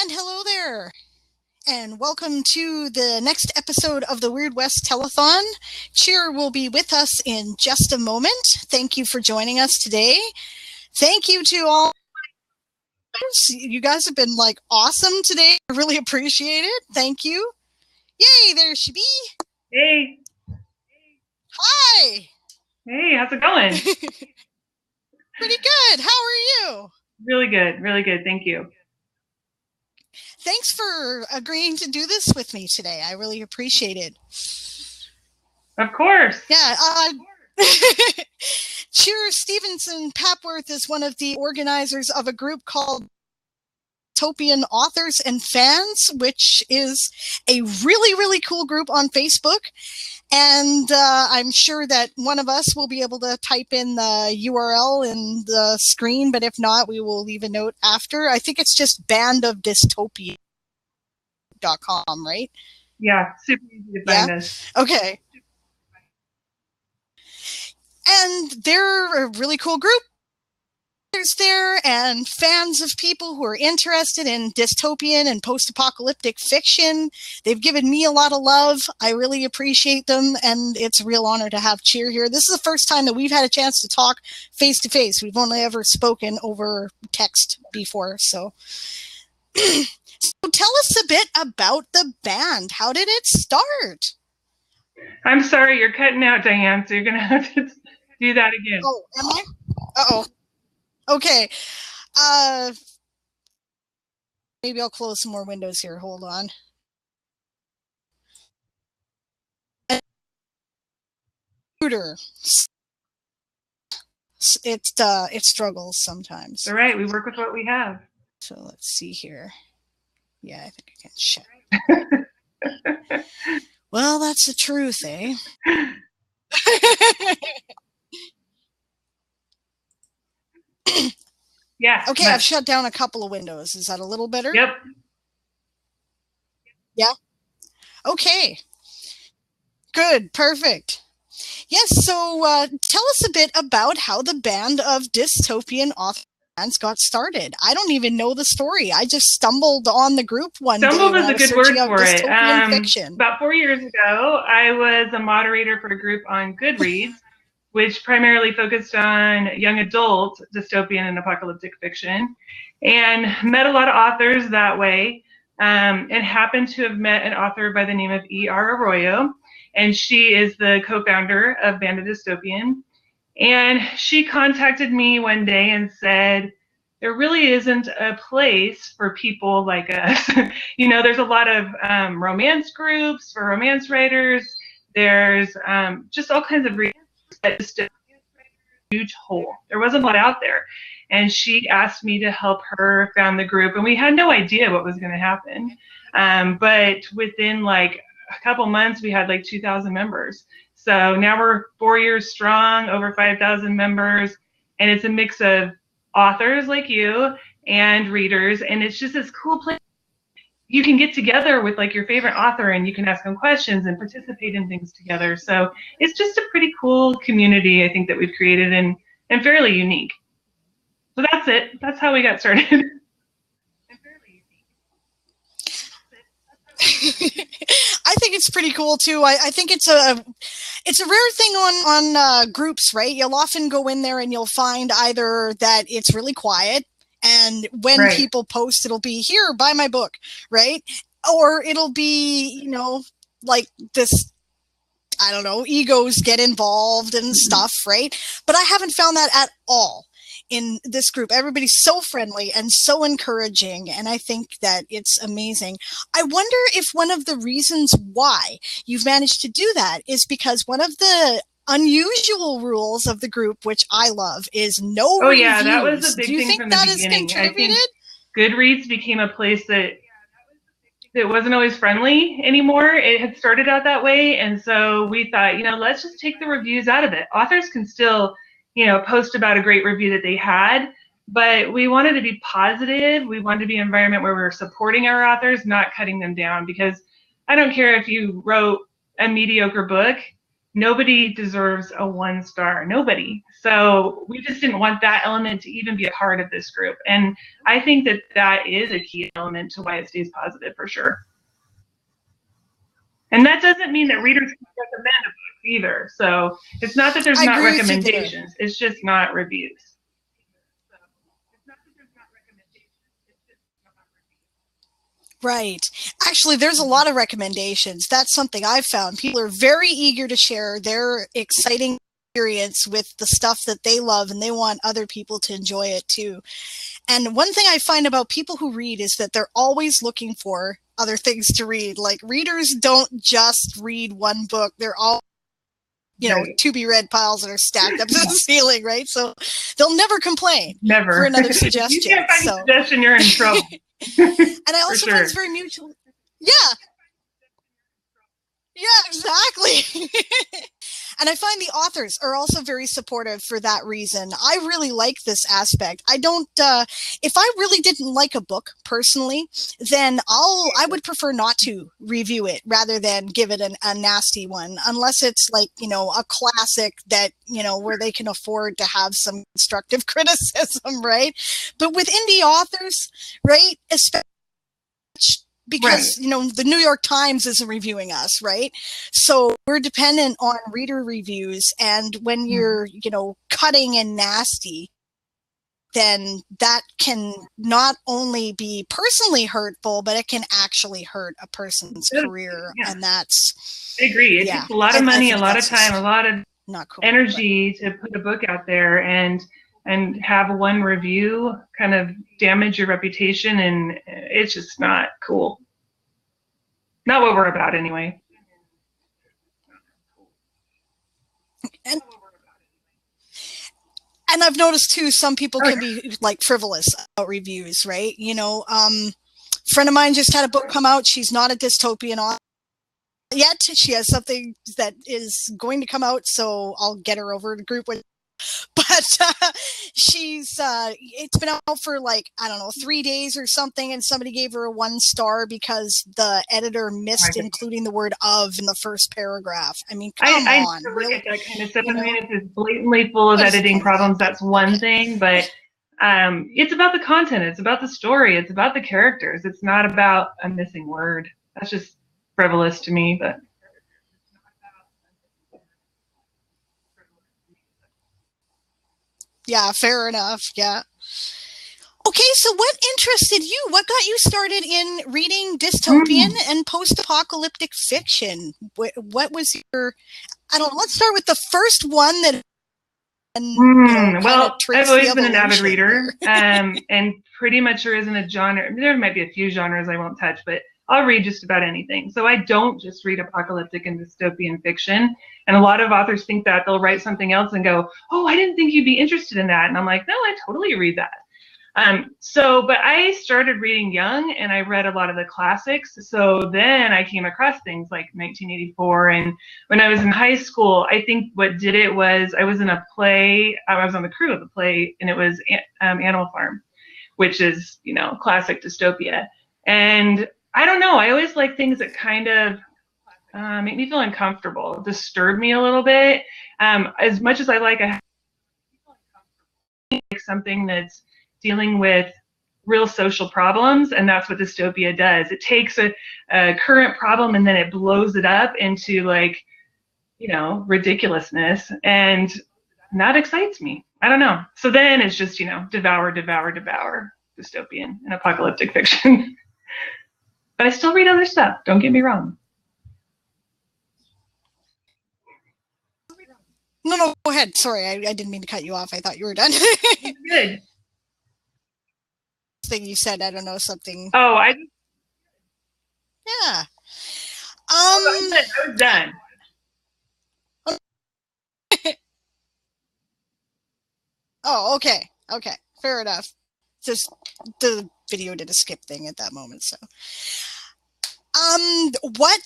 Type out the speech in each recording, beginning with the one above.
And hello there, and welcome to the next episode of the Wyrd West Telethon. Cheer will be with us in just a moment. Thank you for joining us today. Thank you to all. You guys have been like awesome today. I really appreciate it. Thank you. Yay, there she be. Hey. Hi. Hey, how's it going? Pretty good. How are you? Really good. Really good. Thank you. Thanks for agreeing to do this with me today. I really appreciate it. Of course. Yeah. Cheer Stephenson Papworth is one of the organizers of a group called Dystopian Authors and Fans, which is a really, really cool group on Facebook. And I'm sure that one of us will be able to type in the URL in the screen, but if not, we will leave a note after. I think it's just bandofdystopia.com, right? Yeah, super easy to find us. Okay. And they're a really cool group. There's there and fans of people who are interested in dystopian and post-apocalyptic fiction. They've given me a lot of love. I really appreciate them, and it's a real honor to have Cheer here. This is the first time that we've had a chance to talk face-to-face. We've only ever spoken over text before, so. So tell us a bit about the band. How did it start? I'm sorry, you're cutting out, Diane, so you're going to have to do that again. Oh, am I? Uh-oh. Okay. Maybe I'll close some more windows here. Hold on. It struggles sometimes. All right, we work with what we have. So let's see here. Yeah, I think I can shut. Well, that's the truth, eh? Yeah. Okay, I've shut down a couple of windows. Is that a little better? Yep. Yeah. Okay. Good. Perfect. Yes. So tell us a bit about how the band of Dystopian Authors got started. I don't even know the story. I just stumbled on the group one day. Stumbled is a good word for it. Fiction. About 4 years ago, I was a moderator for a group on Goodreads, which primarily focused on young adult dystopian and apocalyptic fiction, and met a lot of authors that way, and happened to have met an author by the name of E.R. Arroyo, and she is the co-founder of Band of Dystopian. And she contacted me one day and said, there really isn't a place for people like us. You know, there's a lot of romance groups for romance writers. There's just all kinds of reasons. Just a huge hole. There wasn't a lot out there. And she asked me to help her found the group. And we had no idea what was going to happen. But within like a couple months, we had like 2,000 members. So now we're 4 years strong, over 5,000 members. And it's a mix of authors like you and readers. And it's just this cool place. You can get together with like your favorite author and you can ask them questions and participate in things together. So it's just a pretty cool community, I think, that we've created and fairly unique. So that's it. That's how we got started. I think it's pretty cool too. I think it's a rare thing on groups, right? You'll often go in there and you'll find either that it's really quiet, and when people post, it'll be, here, buy my book, right? Or it'll be, you know, like this, I don't know, egos get involved and stuff, right? But I haven't found that at all in this group. Everybody's so friendly and so encouraging, and I think that it's amazing. I wonder if one of the reasons why you've managed to do that is because one of the unusual rules of the group, which I love, is no reviews. Yeah, that was a big thing from the beginning. Do you think that has contributed? I think Goodreads became a place that it wasn't always friendly anymore. It had started out that way, and so we thought, you know, let's just take the reviews out of it. Authors can still, you know, post about a great review that they had, but we wanted to be positive. We wanted to be an environment where we were supporting our authors, not cutting them down, because I don't care if you wrote a mediocre book, nobody deserves a 1 star. Nobody. So we just didn't want that element to even be a part of this group. And I think that that is a key element to why it stays positive for sure. And that doesn't mean that readers can recommend a book either. So it's not that there's not recommendations. It's just not reviews. Right. Actually, there's a lot of recommendations. That's something I've found. People are very eager to share their exciting experience with the stuff that they love, and they want other people to enjoy it too. And one thing I find about people who read is that they're always looking for other things to read. Like, readers don't just read one book. They're all, you know, to be read piles that are stacked up to the ceiling, right? So they'll never complain for another suggestion. You can't find a suggestion, you're in trouble. And I also find it's very mutual. Yeah. Yeah, exactly. And I find the authors are also very supportive for that reason. I really like this aspect. I don't, if I really didn't like a book personally, then I would prefer not to review it rather than give it a nasty one, unless it's like, you know, a classic that, you know, where they can afford to have some constructive criticism, right? But with indie authors, right, especially because, you know, the New York Times isn't reviewing us, right? So we're dependent on reader reviews. And when you're, you know, cutting and nasty, then that can not only be personally hurtful, but it can actually hurt a person's career. And that's... I agree. It takes a lot of money, a lot of time, a lot of energy to put a book out there, and have one review kind of damage your reputation, and it's just not cool. Not what we're about anyway. And I've noticed too, some people can be like frivolous about reviews, right? You know, a friend of mine just had a book come out. She's not a dystopian author yet. She has something that is going to come out, so I'll get her over to group with. But it's been out for like, I don't know, 3 days or something, and somebody gave her a 1 star because the editor missed including the word "of" in the first paragraph. I mean, come on. I look at that kind of stuff. I mean, if it's blatantly full of editing problems, that's one thing, but it's about the content, it's about the story, it's about the characters. It's not about a missing word. That's just frivolous to me, but... Yeah, fair enough. Yeah. Okay, so what interested you? What got you started in reading dystopian and post-apocalyptic fiction? What was your... I don't know. Let's start with the first one that... well, I've always been an avid reader, and pretty much there isn't a genre. There might be a few genres I won't touch, but I'll read just about anything. So I don't just read apocalyptic and dystopian fiction. And a lot of authors think that they'll write something else and go, oh, I didn't think you'd be interested in that. And I'm like, no, I totally read that. But I started reading young, and I read a lot of the classics. So then I came across things like 1984. And when I was in high school, I think what did it was I was in a play. I was on the crew of the play, and it was Animal Farm, which is, you know, classic dystopia. And I don't know. I always like things that kind of make me feel uncomfortable, disturb me a little bit. As much as I like something that's dealing with real social problems, and that's what dystopia does. It takes a current problem and then it blows it up into, like, you know, ridiculousness, and that excites me. I don't know. So then it's just, you know, devour dystopian and apocalyptic fiction. But I still read other stuff. Don't get me wrong. No, go ahead. Sorry, I didn't mean to cut you off. I thought you were done. Good. Thing you said, I don't know, something. Oh, Yeah. I was done. Oh, okay. Okay. Fair enough. Just the video did a skip thing at that moment, so. What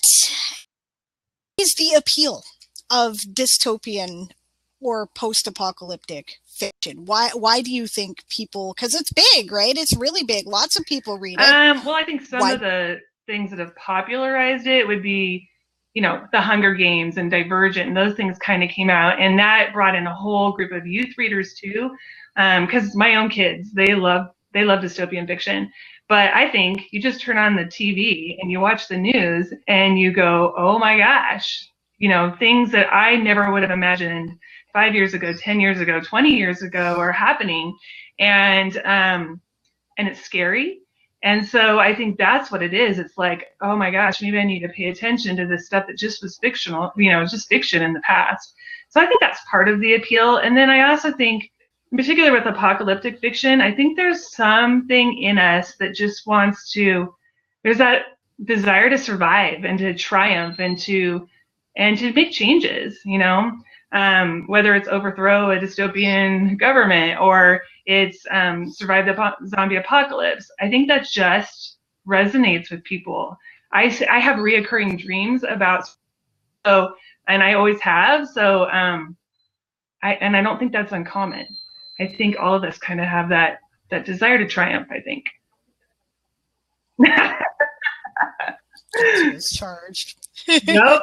is the appeal of dystopian or post-apocalyptic fiction? Why do you think people, because it's big, right? It's really big. Lots of people read it. Well, I think some of the things that have popularized it would be The Hunger Games and Divergent and those things kind of came out, and that brought in a whole group of youth readers too. Because my own kids, they love dystopian fiction. But I think you just turn on the TV and you watch the news and you go, oh my gosh, things that I never would have imagined 5 years ago, 10 years ago, 20 years ago are happening. And it's scary. And so I think that's what it is. It's like, oh my gosh, maybe I need to pay attention to this stuff that just was fictional, just fiction in the past. So I think that's part of the appeal. And then I also think, in particular with apocalyptic fiction, I think there's something in us that just wants to, there's that desire to survive and to triumph and to make changes, whether it's overthrow a dystopian government or it's survive the zombie apocalypse. I think that just resonates with people. I have reoccurring dreams about, and I always have. So I don't think that's uncommon. I think all of us kind of have that desire to triumph, I think. It's charged. Nope.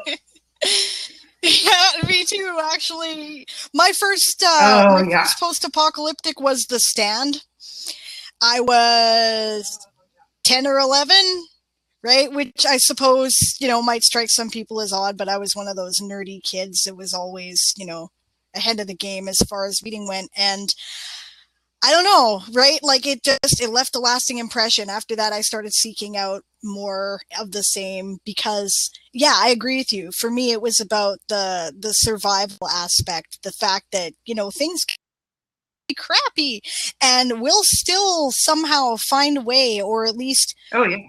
Yeah, me too, actually. My first first post-apocalyptic was The Stand. I was 10 or 11, right? Which I suppose, might strike some people as odd, but I was one of those nerdy kids that was always, ahead of the game as far as reading went. And I don't know, right? Like it left a lasting impression. After that, I started seeking out more of the same because, yeah, I agree with you. For me, it was about the survival aspect, the fact that, things can be crappy and we'll still somehow find a way, or at least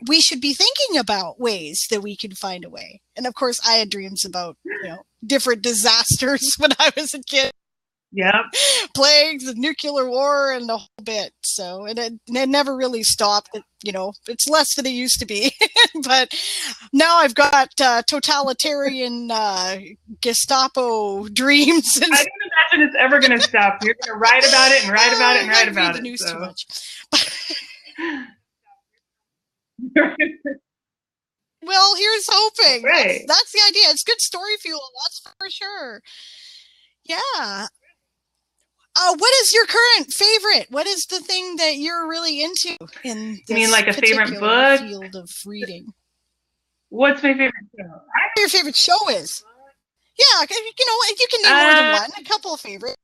we should be thinking about ways that we can find a way. And of course, I had dreams about, different disasters when I was a kid. Yeah, plagues, the nuclear war, and the whole bit. So it never really stopped. It's less than it used to be. But now I've got totalitarian Gestapo dreams. And I don't imagine it's ever going to stop. You're going to write about it and write about it and write about it. I read the news too much. Well, here's hoping. Right. That's the idea. It's good story fuel. That's for sure. Yeah. What is your current favorite? What is the thing that you're really into in this you mean like a favorite book? Field of reading? What's my favorite show? What your favorite show is? Yeah, you can name more than one. A couple of favorites.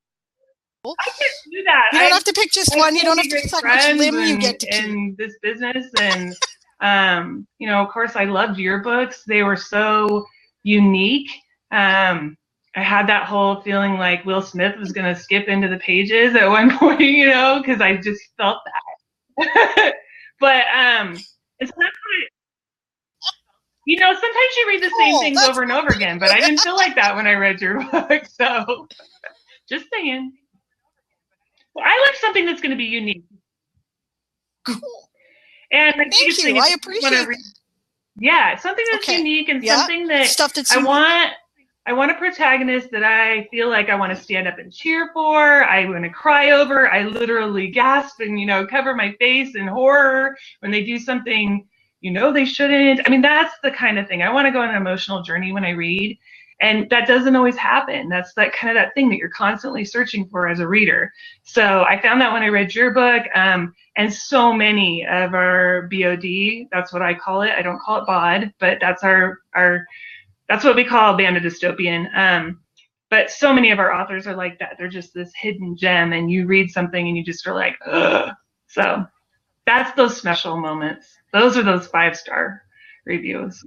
I can do that. You don't have to pick just one. You don't have to decide which limb you get to keep. In this business, and of course, I loved your books. They were so unique. I had that whole feeling like Will Smith was going to skip into the pages at one point, because I just felt that. But it's not quite, sometimes you read the same things over and over again, but I didn't feel like that when I read your book. So just saying. Well, I like something that's going to be unique. Cool. And thank you. I appreciate it. Yeah, something that's unique and something that stuff that's I want a protagonist that I feel like I want to stand up and cheer for. I want to cry over. I literally gasp and, cover my face in horror when they do something, they shouldn't. I mean, that's the kind of thing. I want to go on an emotional journey when I read. And that doesn't always happen. That's that kind of that thing that you're constantly searching for as a reader. So I found that when I read your book, and so many of our BOD, that's what I call it. I don't call it BOD, but that's that's what we call Band of Dystopian. But so many of our authors are like that. They're just this hidden gem, and you read something and you just are like, ugh. So that's those special moments. Those are those 5-star reviews,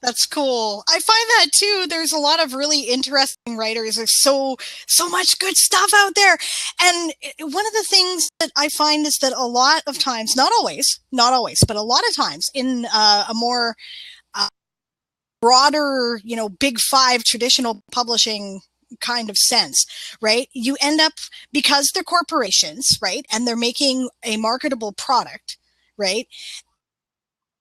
That's cool. I find that too. There's a lot of really interesting writers. There's so much good stuff out there. And one of the things that I find is that a lot of times, not always, but a lot of times in a more broader, big 5 traditional publishing kind of sense, right? You end up, because they're corporations, right? And they're making a marketable product, right?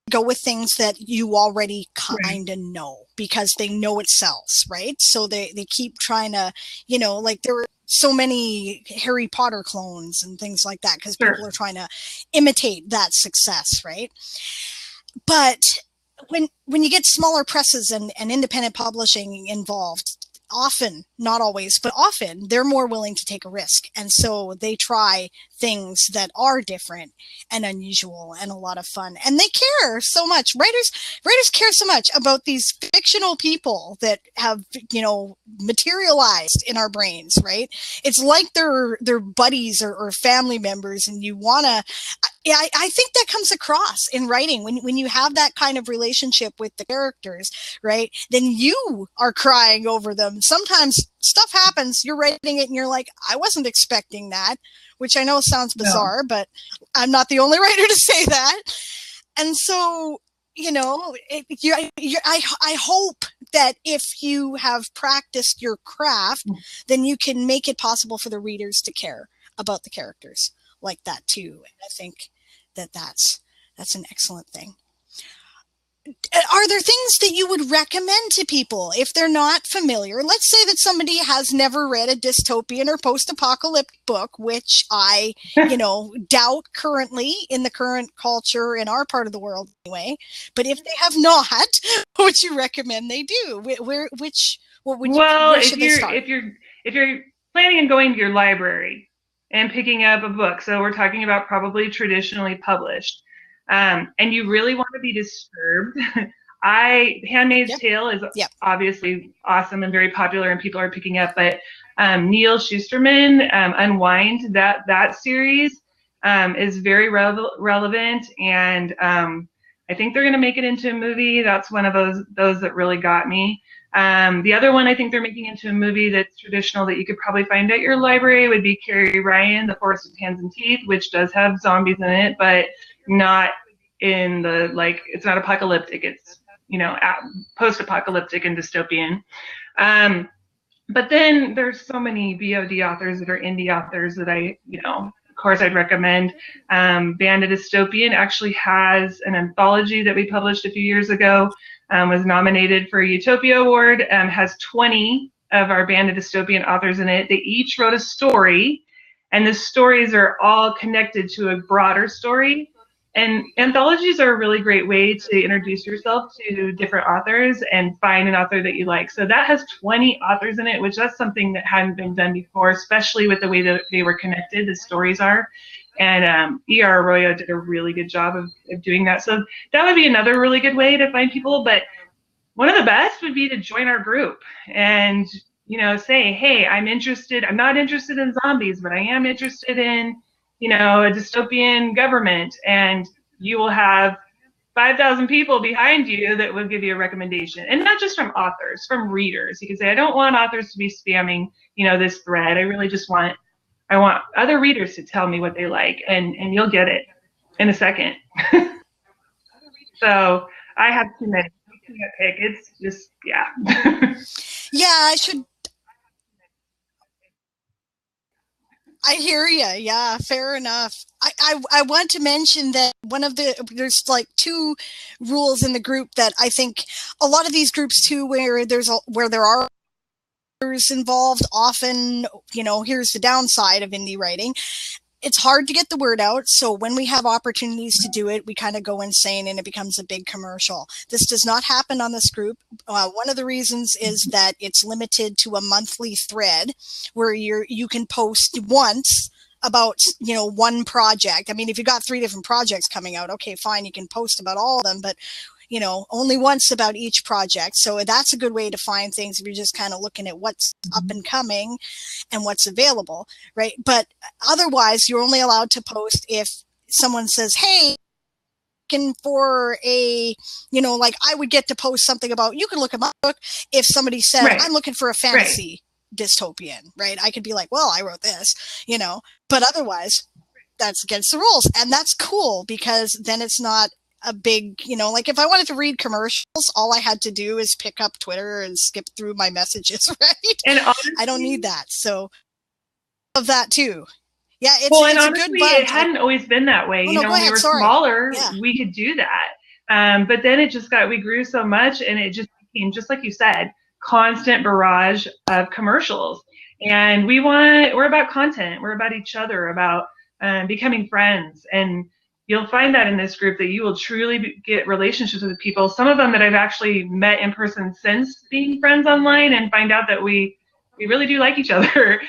Go with things that you already kind of know because they know it sells, right? So they keep trying to, like there were so many Harry Potter clones and things like that, because Sure. people are trying to imitate that success, right? But when you get smaller presses and independent publishing involved, often, not always, but often, they're more willing to take a risk. And so they try things that are different and unusual and a lot of fun. And they care so much. Writers care so much about these fictional people that have, you know, materialized in our brains, right? It's like they're buddies or family members, and you want to, I think that comes across in writing when you have that kind of relationship with the characters, right? Then you are crying over them. Sometimes stuff happens, you're writing it and you're like, I wasn't expecting that, which I know sounds bizarre, but I'm not the only writer to say that. And so, you know, I hope that if you have practiced your craft, then you can make it possible for the readers to care about the characters like that too. And I think that's an excellent thing. Are there things that you would recommend to people if they're not familiar? Let's say that somebody has never read a dystopian or post-apocalyptic book, which I, you know, doubt currently in the current culture in our part of the world anyway. But if they have not, what would you recommend they do? Where should they start? if you're planning on going to your library and picking up a book, so we're talking about probably traditionally published, and you really want to be disturbed, Handmaid's Tale is obviously awesome and very popular and people are picking up, but Neil Shusterman, Unwind, that series is very relevant, and I think they're going to make it into a movie. That's one of those that really got me. The other one I think they're making into a movie that's traditional that you could probably find at your library would be Carrie Ryan, The Forest of Hands and Teeth, which does have zombies in it, but not in the, like, it's not apocalyptic. It's, you know, post-apocalyptic and dystopian. But then there's so many BOD authors that are indie authors that I, you know, of course I'd recommend. Band of Dystopian actually has an anthology that we published a few years ago, was nominated for a Utopia Award, has 20 of our Band of Dystopian authors in it. They each wrote a story, and the stories are all connected to a broader story. And anthologies are a really great way to introduce yourself to different authors and find an author that you like. So that has 20 authors in it, which that's something that hadn't been done before, especially with the way that they were connected, the stories are. And E.R. Arroyo did a really good job of doing that. So that would be another really good way to find people. But one of the best would be to join our group and, you know, say, hey, I'm not interested in zombies, but I am interested in, you know, a dystopian government, and you will have 5,000 people behind you that will give you a recommendation. And not just from authors, from readers. You can say, I don't want authors to be spamming, you know, this thread. I really just want other readers to tell me what they like, and you'll get it in a second. So I have too many. I can't pick. It's just, yeah. Yeah, I hear you. Yeah, fair enough. I want to mention that there's like two rules in the group that I think a lot of these groups too, where there are involved, often, you know, here's the downside of indie writing. It's hard to get the word out. So when we have opportunities to do it, we kind of go insane and it becomes a big commercial. This does not happen on this group. One of the reasons is that it's limited to a monthly thread where you can post once about, you know, one project. I mean, if you got 3 different projects coming out, okay, fine, you can post about all of them, but you know, only once about each project. So that's a good way to find things if you're just kind of looking at what's up and coming and what's available, right? But otherwise, you're only allowed to post if someone says, hey, looking for a, you know, like I would get to post something about, you could look at my book if somebody said, right, I'm looking for a fantasy dystopian, right? I could be like, well, I wrote this, you know, but otherwise that's against the rules. And that's cool because then it's not a big, you know, like if I wanted to read commercials, all I had to do is pick up Twitter and skip through my messages, right? And honestly, I don't need that. So of that too. Yeah, it's honestly, a good bunch. It hadn't always been that way. You know, when we were smaller, we could do that. But then it just we grew so much, and it just became, just like you said, constant barrage of commercials. And we're about content. We're about each other, about becoming friends. And you'll find that in this group that you will truly get relationships with people. Some of them that I've actually met in person since being friends online, and find out that we really do like each other.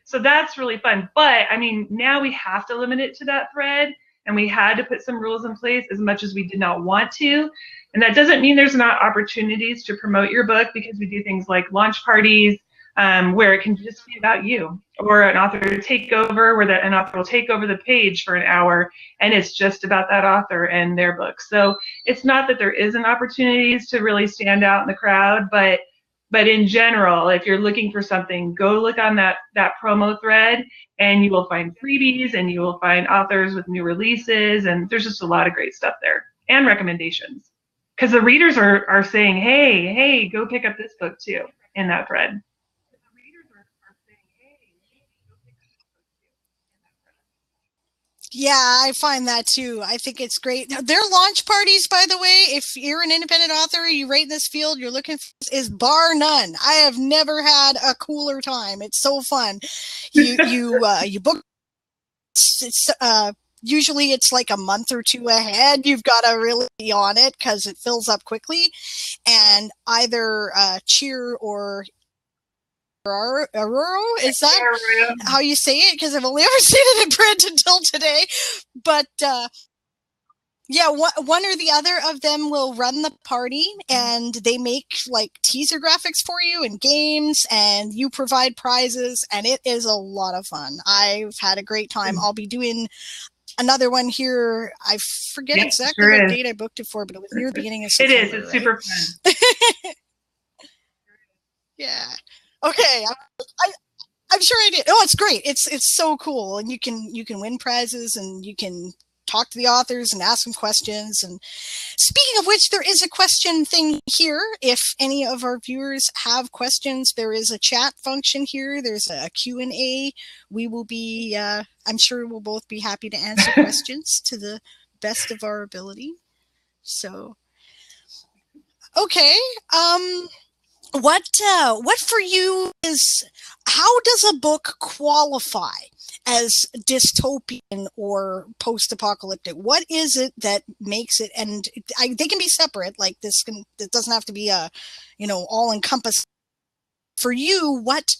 So that's really fun. But I mean, now we have to limit it to that thread, and we had to put some rules in place, as much as we did not want to. And that doesn't mean there's not opportunities to promote your book, because we do things like launch parties, where it can just be about you, or an author takeover, where an author will take over the page for an hour, and it's just about that author and their book. So it's not that there isn't opportunities to really stand out in the crowd, but in general, if you're looking for something, go look on that promo thread, and you will find freebies, and you will find authors with new releases, and there's just a lot of great stuff there, and recommendations, because the readers are saying, hey, go pick up this book too, in that thread. Yeah, I find that too. I think it's great. Their launch parties, by the way, if you're an independent author, you write in this field, you're looking for, is bar none. I have never had a cooler time. It's so fun. You book. It's usually it's like a month or two ahead. You've got to really be on it, because it fills up quickly, and either Cheer or Aurora, is that how you say it? Because I've only ever seen it in print until today. But yeah, one or the other of them will run the party, and they make like teaser graphics for you and games, and you provide prizes, and it is a lot of fun. I've had a great time. I'll be doing another one here. I forget exactly what date I booked it for, but it was near the beginning of September. It is. It's super fun. Yeah. Okay. I'm sure I did. Oh, it's great. It's so cool, and you can win prizes, and you can talk to the authors and ask them questions. And speaking of which, there is a question thing here. If any of our viewers have questions, there is a chat function here. There's a Q&A. We will be, I'm sure we'll both be happy to answer questions to the best of our ability. So, okay. What for you is, how does a book qualify as dystopian or post-apocalyptic? What is it that makes it, and they can be separate, like it doesn't have to be a, all-encompassing. For you, what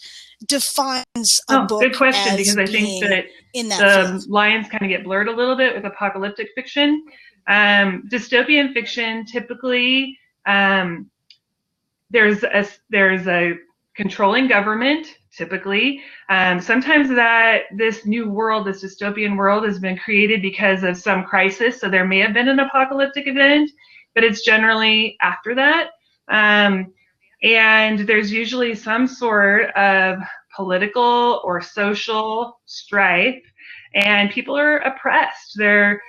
defines a book? Good question, because I think that the lines kind of get blurred a little bit with apocalyptic fiction. Dystopian fiction, typically, there's a controlling government, typically. Sometimes this new world, this dystopian world, has been created because of some crisis. So there may have been an apocalyptic event, but it's generally after that. And there's usually some sort of political or social strife, and people are oppressed. Their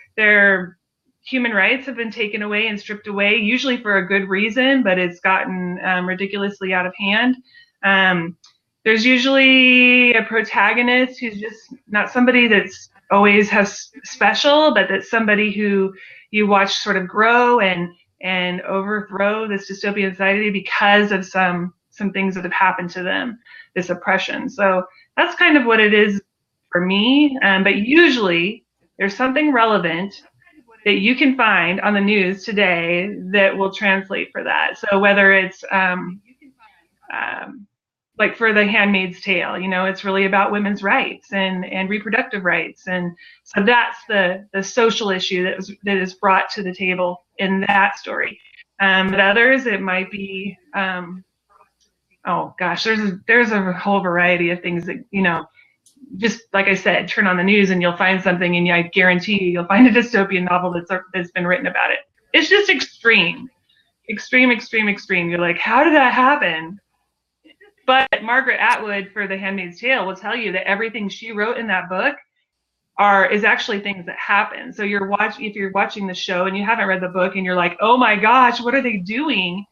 human rights have been taken away and stripped away, usually for a good reason, but it's gotten ridiculously out of hand. There's usually a protagonist who's just not somebody that's always has special, but that's somebody who you watch sort of grow and overthrow this dystopian society because of some things that have happened to them, this oppression. So that's kind of what it is for me. But usually there's something relevant that you can find on the news today that will translate for that. So whether it's like for the Handmaid's Tale, it's really about women's rights and reproductive rights, and so that's the social issue that is brought to the table in that story. But others, it might be, oh gosh, there's a whole variety of things that just like I said, turn on the news and you'll find something, and I guarantee you'll find a dystopian novel that's been written about it. It's just extreme. You're like, how did that happen? But Margaret Atwood for The Handmaid's Tale will tell you that everything she wrote in that book is actually things that happen. So if you're watching the show and you haven't read the book and you're like, oh my gosh, what are they doing?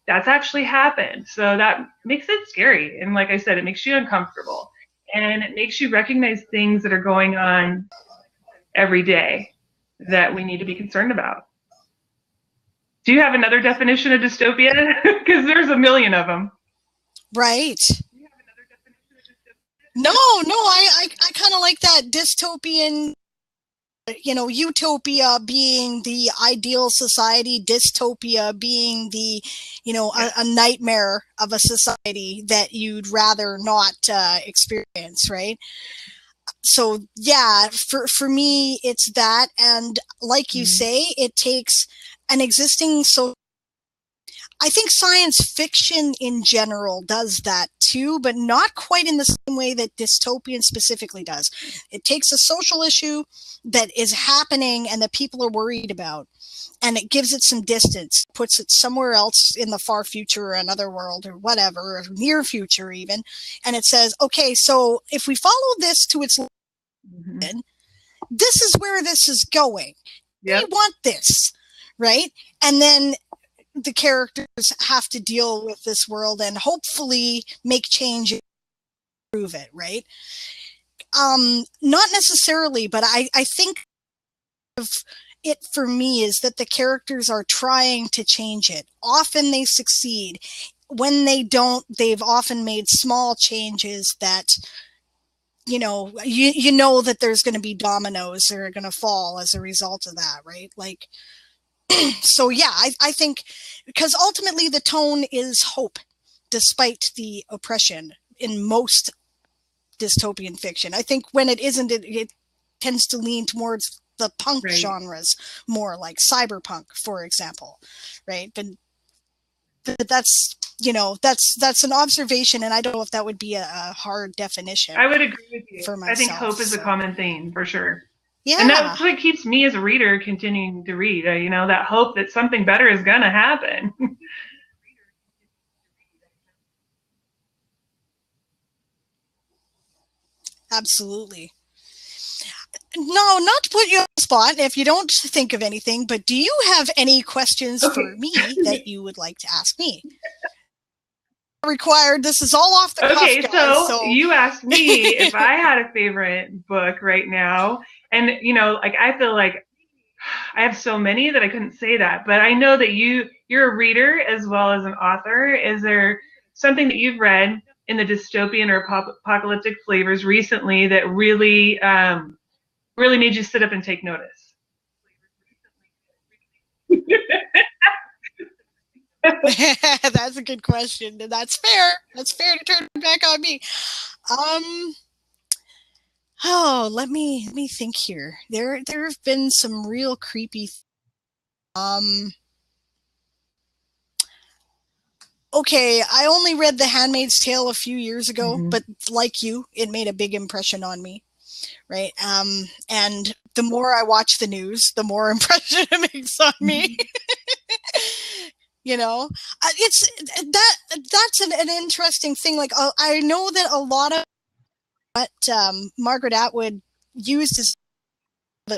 That's actually happened. So that makes it scary. And like I said, it makes you uncomfortable. And it makes you recognize things that are going on every day that we need to be concerned about. Do you have another definition of dystopia? Because there's a million of them. Right. No, I kind of like that dystopian, utopia being the ideal society, dystopia being the, a nightmare of a society that you'd rather not experience, right? So yeah, for me, it's that. And like you say, it takes an existing I think science fiction in general does that too, but not quite in the same way that dystopian specifically does. It takes a social issue that is happening and that people are worried about, and it gives it some distance, puts it somewhere else in the far future or another world or whatever, or near future even, and it says, okay, so if we follow this to its end, this is where this is going. Yep. We want this, right? And then the characters have to deal with this world and hopefully make change and improve it, right? Not necessarily, but I think of it for me is that the characters are trying to change it. Often they succeed. When they don't, they've often made small changes that, you know that there's going to be dominoes that are going to fall as a result of that, right? Like, so yeah, I think because ultimately the tone is hope, despite the oppression in most dystopian fiction. I think when it isn't, it tends to lean towards the punk genres more, like cyberpunk, for example, right? But that's that's an observation, and I don't know if that would be a hard definition. I would agree with you. For myself, I think hope is a common theme for sure. Yeah. And that's what keeps me as a reader continuing to read, that hope that something better is going to happen. Absolutely. No, not to put you on the spot if you don't think of anything, but do you have any questions for me that you would like to ask me? Required. This is all off the cuff, guys, so you asked me if I had a favorite book right now. And, I feel like I have so many that I couldn't say that, but I know that you're a reader as well as an author. Is there something that you've read in the dystopian or apocalyptic flavors recently that really, really made you sit up and take notice? That's a good question, and that's fair. That's fair to turn back on me. Oh, let me think here. There have been some real creepy. Okay, I only read The Handmaid's Tale a few years ago, but like you, it made a big impression on me, right? And the more I watch the news, the more impression it makes on me. It's that's an interesting thing. Like, I know that a lot of what Margaret Atwood used is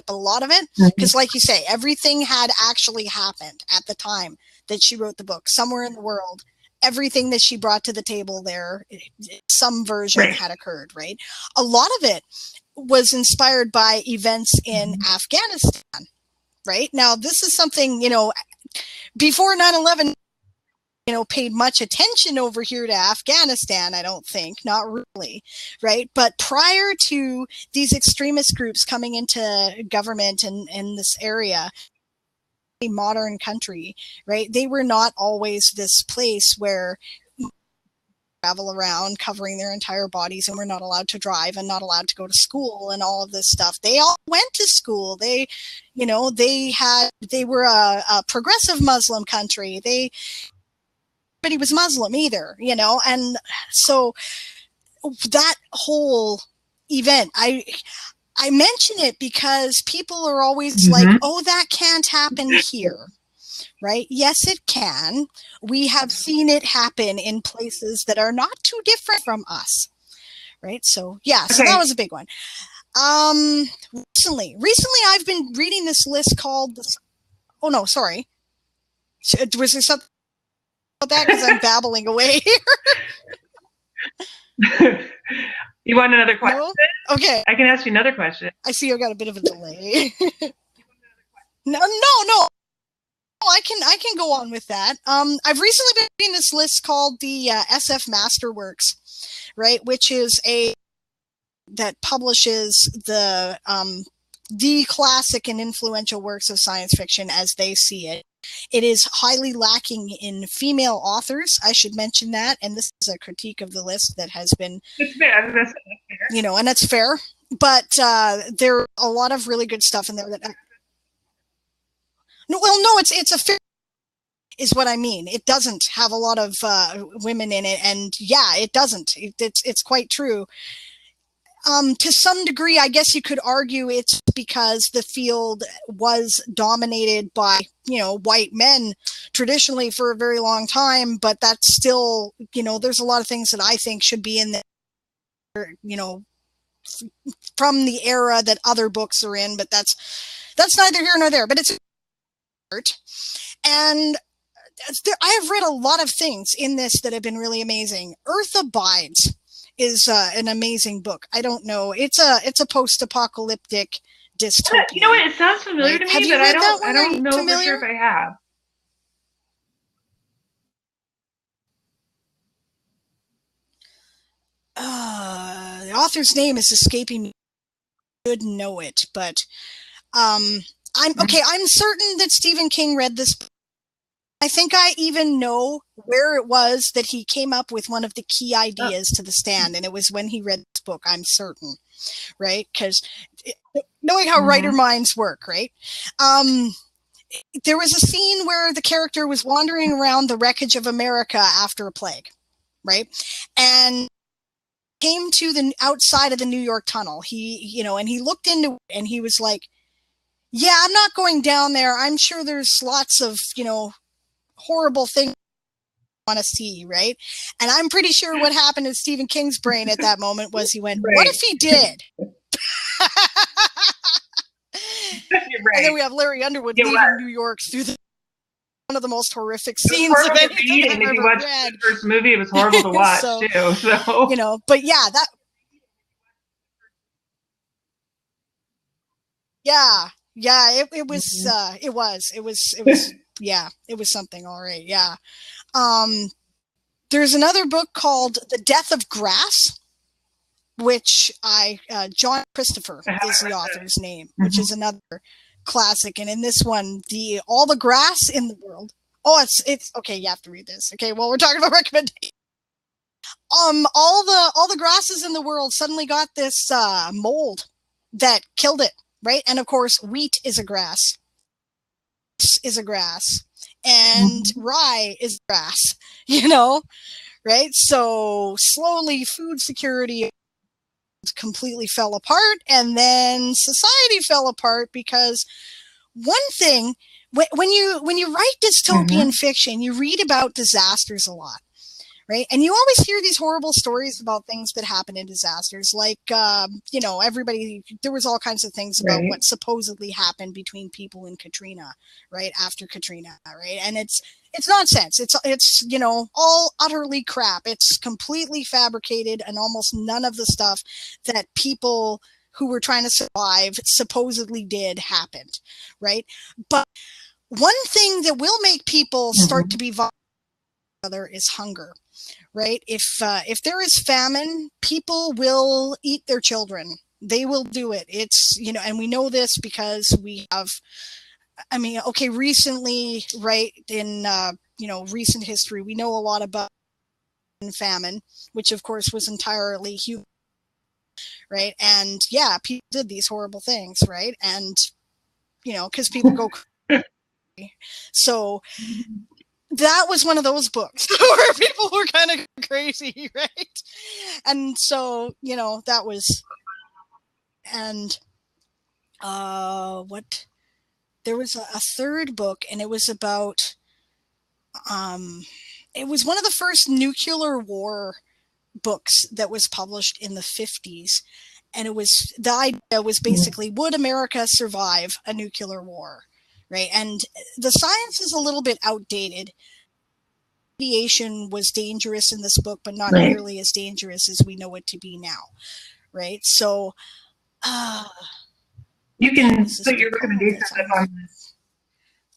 a lot of it, because like you say, everything had actually happened at the time that she wrote the book. Somewhere in the world, everything that she brought to the table there, some version had occurred, right? A lot of it was inspired by events in Afghanistan, right? Now, this is something, before 9/11, paid much attention over here to Afghanistan, I don't think, not really, right? But prior to these extremist groups coming into government in this area, a modern country, right? They were not always this place where travel around covering their entire bodies, and were not allowed to drive and not allowed to go to school and all of this stuff. They all went to school. They were a progressive Muslim country. But he was Muslim either, and so that whole event, I mention it because people are always like, oh, that can't happen here, right? Yes, it can. We have seen it happen in places that are not too different from us, right? So yeah, so that was a big one. Recently I've been reading this list called oh no, sorry. Was there something about that? Because I'm babbling away here. You want another question? No? Okay. I can ask you another question. I see I've got a bit of a delay. No. I can go on with that. I've recently been reading this list called the SF Masterworks, right, which is that publishes the classic and influential works of science fiction as they see it. It is highly lacking in female authors. I should mention that, and this is a critique of the list that has been. It's fair. That's fair. You know, and that's fair. But there are a lot of really good stuff in there that. No, it's a fair. Is what I mean. It doesn't have a lot of women in it, and yeah, it doesn't. It's quite true. To some degree, I guess you could argue it's because the field was dominated by, white men traditionally for a very long time, but that's still, there's a lot of things that I think should be in there, from the era that other books are in, but that's neither here nor there, but it's art. And I have read a lot of things in this that have been really amazing. Earth Abides is an amazing book. I don't know. It's a post-apocalyptic dystopia. You know what? It sounds familiar to me, but I don't know for sure if I have. The author's name is escaping me. I should know it, but I'm certain that Stephen King read this book. I think I even know where it was that he came up with one of the key ideas to The Stand, and it was when he read this book, I'm certain, right? Because knowing how writer minds work, right? There was a scene where the character was wandering around the wreckage of America after a plague, right? And came to the outside of the New York tunnel. And he looked into it, and he was like, yeah, I'm not going down there. I'm sure there's lots of, horrible thing I want to see, right? And I'm pretty sure what happened in Stephen King's brain at that moment was he went, what if he did? And then we have Larry Underwood leaving New York through one of the most horrific scenes of anything I've ever read. The first movie, it was horrible to watch too. So but yeah, that. Yeah, it was. It was. Yeah, it was something. All right. Yeah. There's another book called The Death of Grass, which John Christopher is the author's name, which is another classic. And in this one, all the grass in the world. Oh, it's okay. You have to read this. Okay. Well, we're talking about recommendations. All the grasses in the world suddenly got this mold that killed it. Right. And of course, wheat is a grass. And rye is grass, right? So slowly food security completely fell apart, and then society fell apart because one thing, when you write dystopian fiction, you read about disasters a lot. Right. And you always hear these horrible stories about things that happen in disasters. Like, everybody, there was all kinds of things about what supposedly happened between people in Katrina, right? After Katrina, right? And it's nonsense. It's, all utterly crap. It's completely fabricated, and almost none of the stuff that people who were trying to survive supposedly did happened. Right. But one thing that will make people start to be violent is hunger. Right. If there is famine, people will eat their children. They will do it. It's, and we know this because we have, recently, right, in, recent history, we know a lot about famine, which of course was entirely human. Right. And yeah, people did these horrible things. Right. And, because people go crazy. So that was one of those books where people were kind of crazy, right? And so, that was, and there was a third book, and it was about, it was one of the first nuclear war books that was published in the 50s. And the idea was basically, would America survive a nuclear war? Right. And the science is a little bit outdated. Radiation was dangerous in this book, but not nearly as dangerous as we know it to be now. Right. So you can put your recommendations up on this.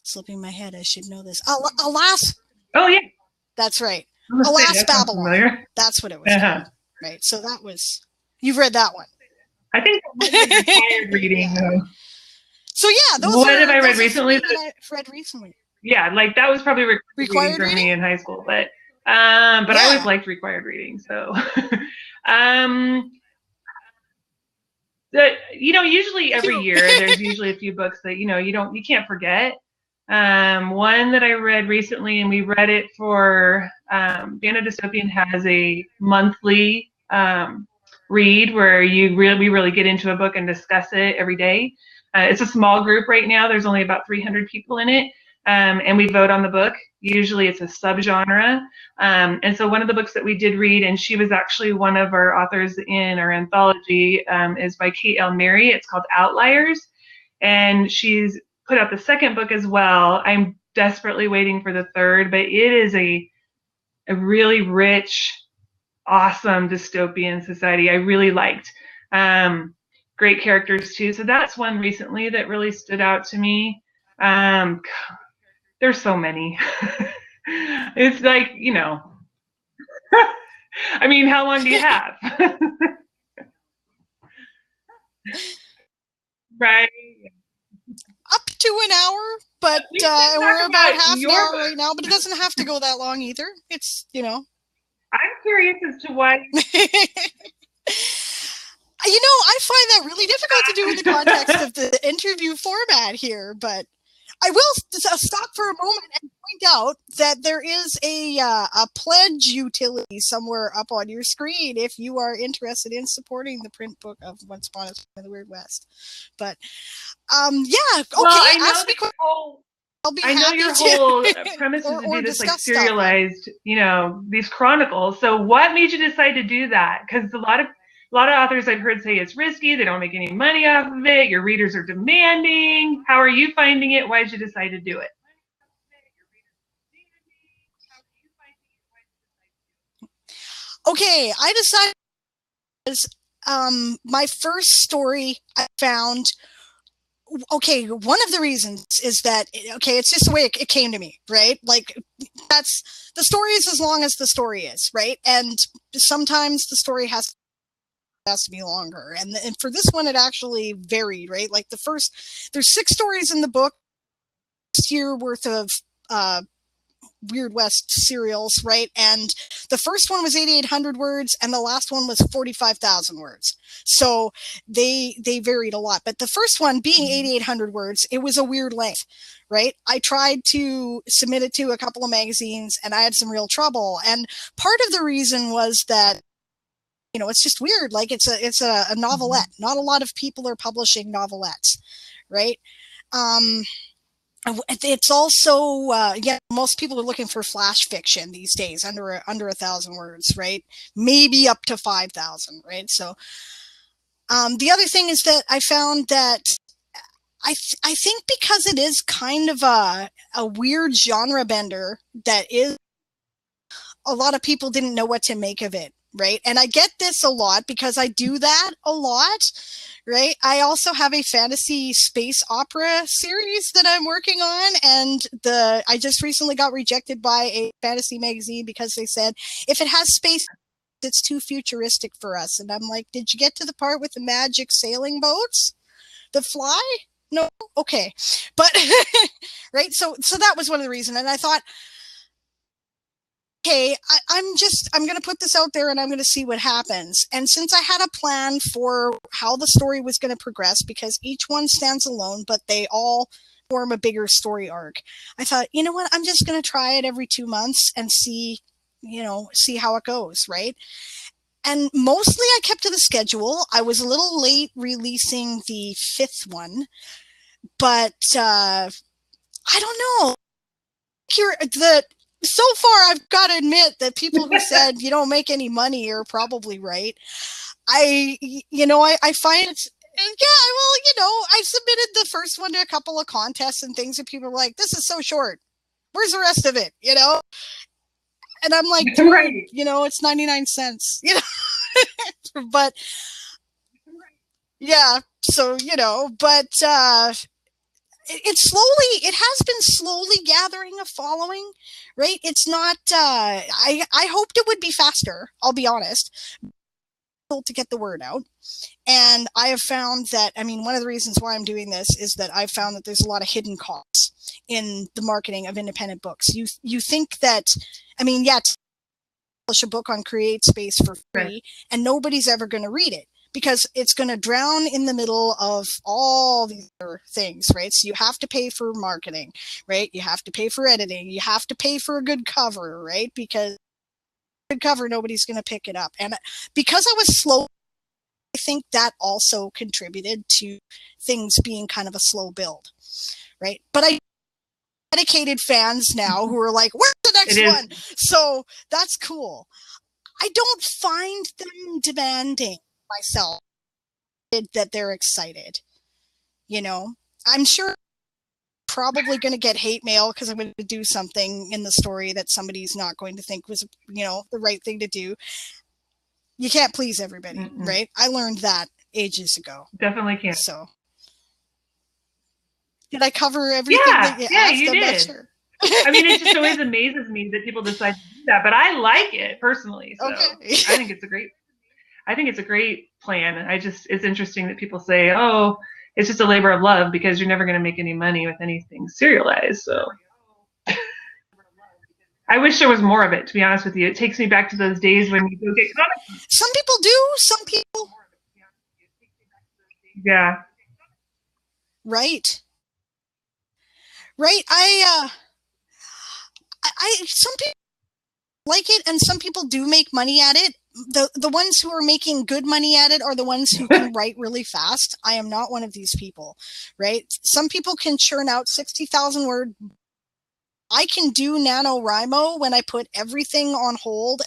slipping my head. I should know this. Alas. Oh yeah, that's right. Alas, Babylon. Familiar. That's what it was. Right. So that was. You've read that one. I think required reading. So yeah, what have I read recently? I've read recently. Yeah, like that was probably required reading for me in high school, but I always liked required reading. So, usually every year there's usually a few books that you can't forget. One that I read recently, and we read it for Banner Dystopian has a monthly read where we really get into a book and discuss it every day. It's a small group right now. There's only about 300 people in it, and we vote on the book. Usually it's a subgenre. And so one of the books that we did read, and she was actually one of our authors in our anthology, is by Kate L. Mary. It's called Outliers, and she's put out the second book as well. I'm desperately waiting for the third, but it is a really rich, awesome dystopian society. I really liked. Great characters too. So that's one recently that really stood out to me. There's so many. It's like, I mean, how long do you have? Right. Up to an hour, but we're about half an hour right now, but it doesn't have to go that long either. It's, I'm curious as to why. I find that really difficult to do in the context of the interview format here, but I will stop for a moment and point out that there is a pledge utility somewhere up on your screen if you are interested in supporting the print book of Once Upon a Time in the Wyrd West. But okay, well, ask me questions. I know your whole premise is to do this like serialized, these chronicles. So what made you decide to do that? Because a lot of authors I've heard say it's risky. They don't make any money off of it. Your readers are demanding. How are you finding it? Why did you decide to do it? Okay, I decided my first story I found. Okay, one of the reasons is that, it's just the way it came to me, right? Like, that's, the story is as long as the story is, right? And sometimes the story has to be longer. And for this one, it actually varied, right? Like there's 6 stories in the book, 6 year worth of Wyrd West serials, right? And the first one was 8,800 words, and the last one was 45,000 words. So they varied a lot. But the first one being 8,800 words, it was a weird length, right? I tried to submit it to a couple of magazines, and I had some real trouble. And part of the reason was that, it's just weird. Like it's a novelette. Not a lot of people are publishing novelettes, right? It's also, most people are looking for flash fiction these days, under 1,000 words, right? Maybe up to 5,000, right? So, the other thing is that I found that I think because it is kind of a weird genre bender, that is, a lot of people didn't know what to make of it, right? And I get this a lot because I do that a lot, right? I also have a fantasy space opera series that I'm working on, and I just recently got rejected by a fantasy magazine because they said, if it has space, it's too futuristic for us. And I'm like, did you get to the part with the magic sailing boats that fly? No? Okay. But, right? So that was one of the reasons. And I thought, okay, I'm going to put this out there and I'm going to see what happens. And since I had a plan for how the story was going to progress, because each one stands alone, but they all form a bigger story arc, I thought, you know what, I'm just going to try it every 2 months and see how it goes, right? And mostly I kept to the schedule. I was a little late releasing the 5th one, but I don't know. So far, I've got to admit that people who said you don't make any money are probably right. I find it's, I submitted the first one to a couple of contests and things, and people were like, this is so short. Where's the rest of it? And I'm like, dude, right. It's 99 cents, but yeah, so, but it has been slowly gathering a following, right? It's not, I hoped it would be faster, I'll be honest, to get the word out. And I have found that, I mean, one of the reasons why I'm doing this is that I've found that there's a lot of hidden costs in the marketing of independent books. You think that, I mean, yeah, to publish a book on CreateSpace for free, and nobody's ever going to read it, because it's going to drown in the middle of all these other things, right? So you have to pay for marketing, right? You have to pay for editing. You have to pay for a good cover, right? Because good cover, nobody's going to pick it up. And because I was slow, I think that also contributed to things being kind of a slow build, right? But I dedicated fans now who are like, where's the next one? So that's cool. I don't find them demanding myself that they're excited. You know, I'm sure probably going to get hate mail because I'm going to do something in the story that somebody's not going to think was, you know, the right thing to do. You can't please everybody, right? I learned that ages ago. Definitely can't. So did I cover everything that you asked? You did. Sure. I mean, it just always amazes me that people decide to do that, but I like it personally. So okay. I think it's a great plan. It's interesting that people say, oh, it's just a labor of love because you're never going to make any money with anything serialized. So I wish there was more of it, to be honest with you. It takes me back to those days when you go get comics. Some people do, some people. Yeah. Right. Right. I some people like it, and some people do make money at it. The ones who are making good money at it are the ones who can write really fast. I am not one of these people, right? Some people can churn out 60,000 word. I can do NaNoWriMo when I put everything on hold.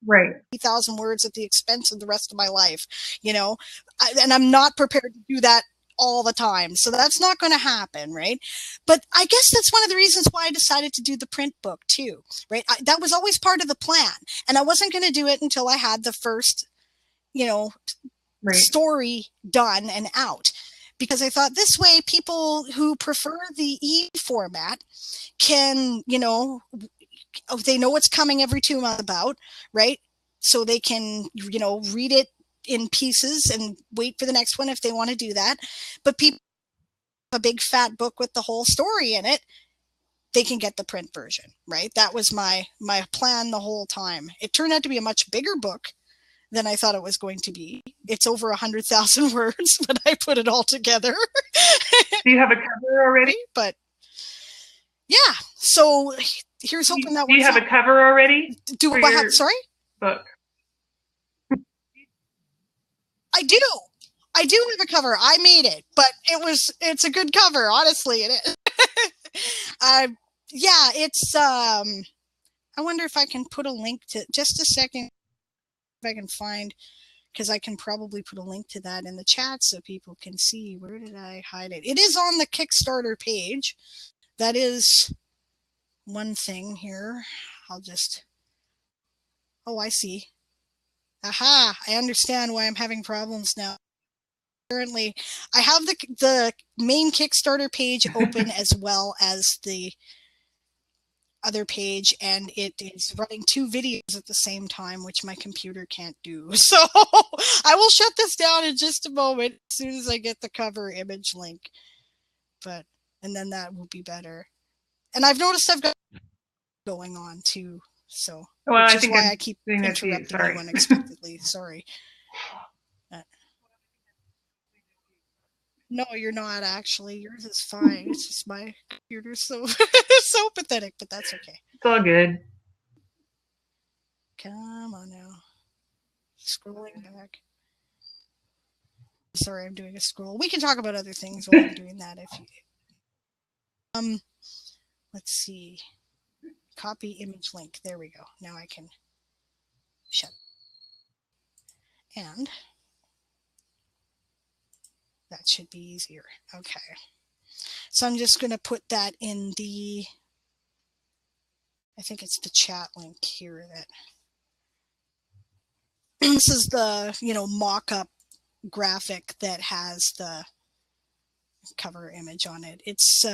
Right. 3,000 words at the expense of the rest of my life, you know, and I'm not prepared to do that all the time. So that's not going to happen, right? But I guess that's one of the reasons why I decided to do the print book too, right? That was always part of the plan. And I wasn't going to do it until I had the first, you know, story done and out. Because I thought this way, people who prefer the e-format can, you know, they know what's coming every 2 months about, right? So they can, you know, read it in pieces and wait for the next one if they want to do that. But people have a big fat book with the whole story in it, they can get the print version, right? That was my plan the whole time. It turned out to be a much bigger book than I thought it was going to be. It's over 100,000 words when I put it all together. Do you have a cover already? But yeah, so here's hoping that. Do you have a cover already? Do I have? Sorry. Book. I do have a cover. I made it, but it's a good cover. Honestly, it is. Yeah, it's. I wonder if I can put a link to. Just a second. If I can find, because I can probably put a link to that in the chat so people can see. Where did I hide it? It is on the Kickstarter page. That is one thing here. I'll just. Oh, I see. Aha! I understand why I'm having problems now. Apparently, I have the main Kickstarter page open as well as the other page, and it is running 2 videos at the same time, which my computer can't do. So I will shut this down in just a moment as soon as I get the cover image link. And then that will be better. And I've noticed I've got going on too. So which is why I keep interrupting you unexpectedly. Sorry. No, you're not actually. Yours is fine. It's just my computer's so so pathetic, but that's okay. It's all good. Come on now. Scrolling back. Sorry, I'm doing a scroll. We can talk about other things while I'm doing that if you let's see. Copy image link. There we go. Now I can shut. And that should be easier. Okay. So I'm just going to put that in the, I think it's the chat link here that, this is the, you know, mock-up graphic that has the cover image on it. It's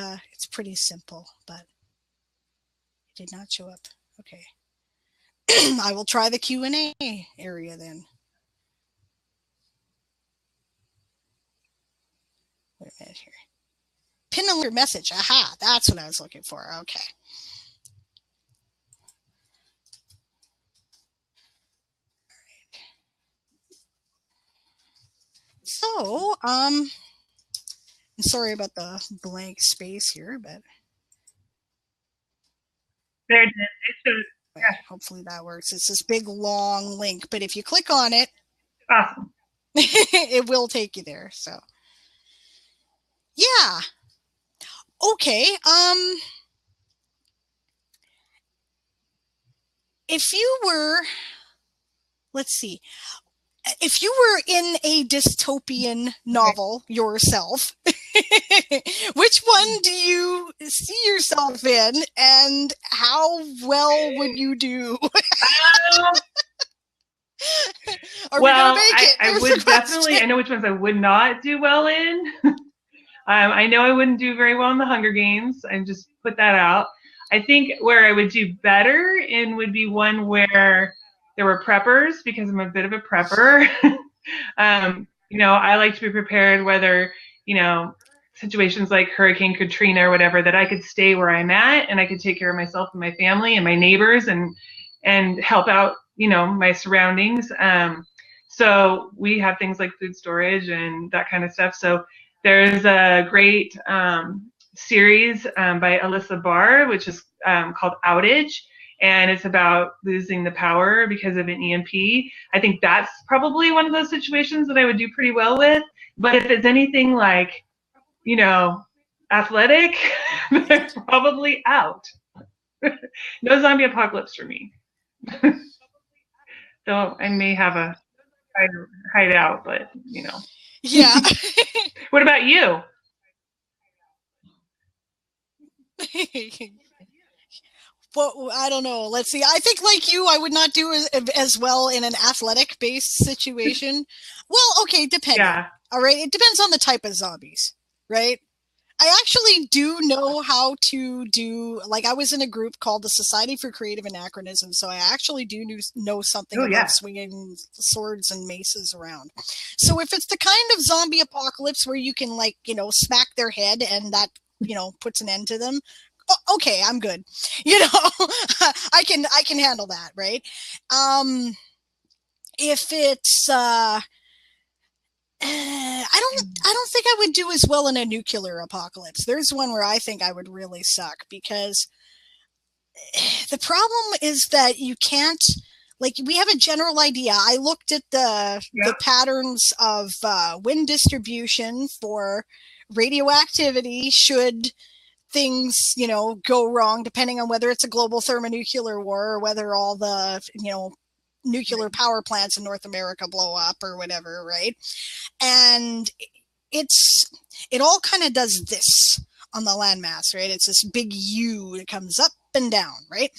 pretty simple, but it did not show up. Okay. I will try the Q&A area then. Wait a minute here. Pin alert message. Aha, that's what I was looking for. Okay. So, I'm sorry about the blank space here, but there it is. It shows. Yeah. Hopefully that works. It's this big long link, but if you click on it, awesome. It will take you there. So, yeah. Okay. If you were, let's see. If you were in a dystopian novel yourself, which one do you see yourself in, and how well would you do? Well, I would definitely, I know which ones I would not do well in. I know I wouldn't do very well in the Hunger Games. I just put that out. I think where I would do better in would be one where there were preppers, because I'm a bit of a prepper. You know, I like to be prepared, whether, you know, situations like Hurricane Katrina or whatever, that I could stay where I'm at and I could take care of myself and my family and my neighbors and help out, you know, my surroundings. So we have things like food storage and that kind of stuff. So there's a great series by Alyssa Barr, which is called Outage. And it's about losing the power because of an EMP. I think that's probably one of those situations that I would do pretty well with. But if it's anything like, you know, athletic, then probably out. No zombie apocalypse for me. Though I may have a hideout, but, you know. Yeah. What about you? Well, I don't know. Let's see. I think like you, I would not do as well in an athletic-based situation. Well, okay, depending. Yeah. All right. It depends on the type of zombies, right? I actually do know how to do, like I was in a group called the Society for Creative Anachronism, so I actually do know something about swinging swords and maces around. So if it's the kind of zombie apocalypse where you can, like, you know, smack their head and that, you know, puts an end to them, okay, I'm good. You know, I can handle that, right? If it's I don't think I would do as well in a nuclear apocalypse. There's one where I think I would really suck, because the problem is that you can't, like, we have a general idea. I looked at the patterns of wind distribution for radioactivity should things, you know, go wrong, depending on whether it's a global thermonuclear war or whether all the, you know, nuclear power plants in North America blow up or whatever, right? And it all kind of does this on the landmass, right? It's this big U that comes up and down, right?